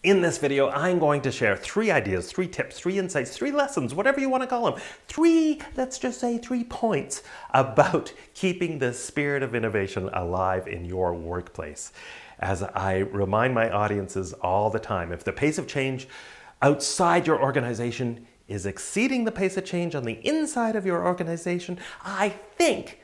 In this video, I'm going to share 3 ideas, 3 tips, 3 insights, 3 lessons, whatever you want to call them. 3, let's just say 3 points about keeping the spirit of innovation alive in your workplace. As I remind my audiences all the time, if the pace of change outside your organization is exceeding the pace of change on the inside of your organization, I think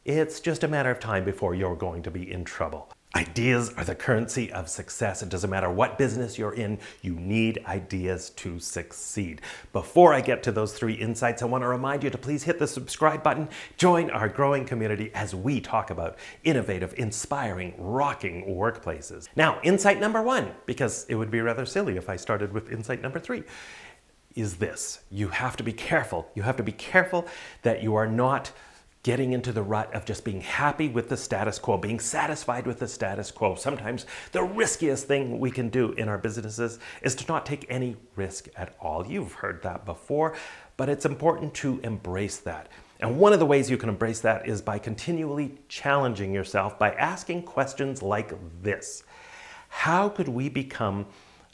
it's just a matter of time before you're going to be in trouble. Ideas are the currency of success. It doesn't matter what business you're in, you need ideas to succeed. Before I get to those 3 insights, I want to remind you to please hit the subscribe button, join our growing community as we talk about innovative, inspiring, rocking workplaces. Now, insight number 1, because it would be rather silly if I started with insight number 3, is this. You have to be careful. You have to be careful that you are not getting into the rut of just being happy with the status quo, being satisfied with the status quo. Sometimes the riskiest thing we can do in our businesses is to not take any risk at all. You've heard that before, but it's important to embrace that. And one of the ways you can embrace that is by continually challenging yourself by asking questions like this. How could we become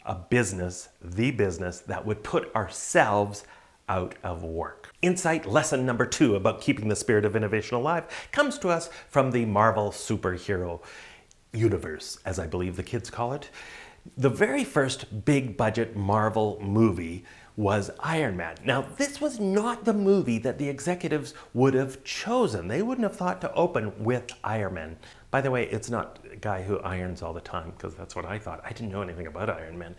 a business, the business that would put ourselves out of work? Insight lesson number 2 about keeping the spirit of innovation alive comes to us from the Marvel superhero universe, as I believe the kids call it. The very first big budget Marvel movie was Iron Man. Now, this was not the movie that the executives would have chosen. They wouldn't have thought to open with Iron Man. By the way, it's not a guy who irons all the time, because that's what I thought. I didn't know anything about Iron Man.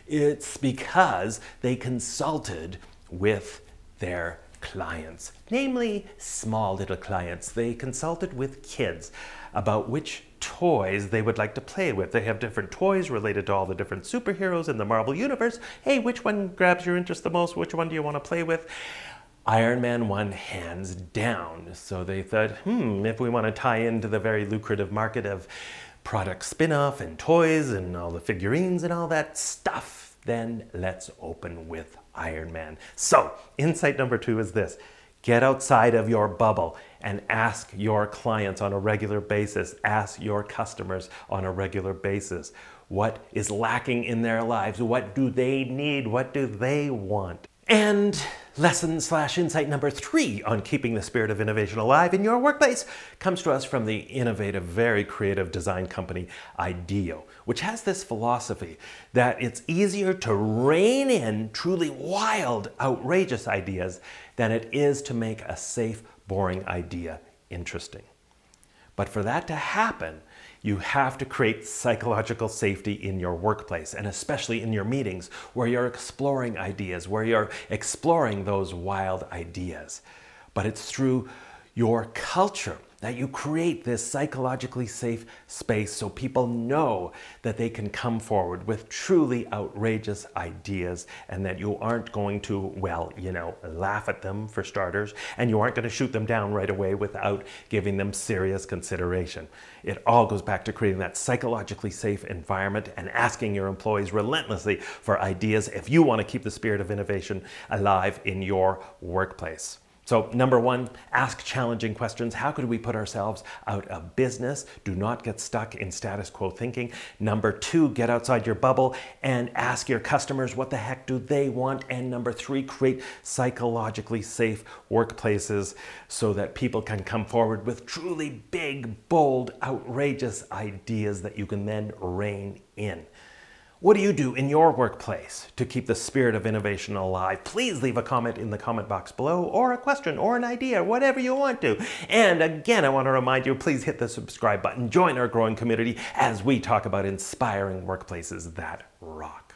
It's because they consulted with their clients, namely small little clients. They consulted with kids about which toys they would like to play with. They have different toys related to all the different superheroes in the Marvel universe. Hey, which one grabs your interest the most? Which one do you want to play with? Iron Man won hands down. So they thought, if we want to tie into the very lucrative market of product spin-off and toys and all the figurines and all that stuff, then let's open with Iron Man. So, insight number 2 is this. Get outside of your bubble and ask your clients on a regular basis, ask your customers on a regular basis, what is lacking in their lives? What do they need? What do they want? And lesson/insight number 3 on keeping the spirit of innovation alive in your workplace comes to us from the innovative, very creative design company IDEO, which has this philosophy that it's easier to rein in truly wild, outrageous ideas than it is to make a safe, boring idea interesting. But for that to happen, you have to create psychological safety in your workplace, and especially in your meetings where you're exploring ideas, where you're exploring those wild ideas. But it's through your culture that you create this psychologically safe space so people know that they can come forward with truly outrageous ideas and that you aren't going to, well, laugh at them for starters, and you aren't going to shoot them down right away without giving them serious consideration. It all goes back to creating that psychologically safe environment and asking your employees relentlessly for ideas if you want to keep the spirit of innovation alive in your workplace. So number 1, ask challenging questions. How could we put ourselves out of business? Do not get stuck in status quo thinking. Number 2, get outside your bubble and ask your customers what the heck do they want. And number 3, create psychologically safe workplaces so that people can come forward with truly big, bold, outrageous ideas that you can then rein in. What do you do in your workplace to keep the spirit of innovation alive? Please leave a comment in the comment box below, or a question or an idea, whatever you want to. And again, I want to remind you, please hit the subscribe button, join our growing community as we talk about inspiring workplaces that rock.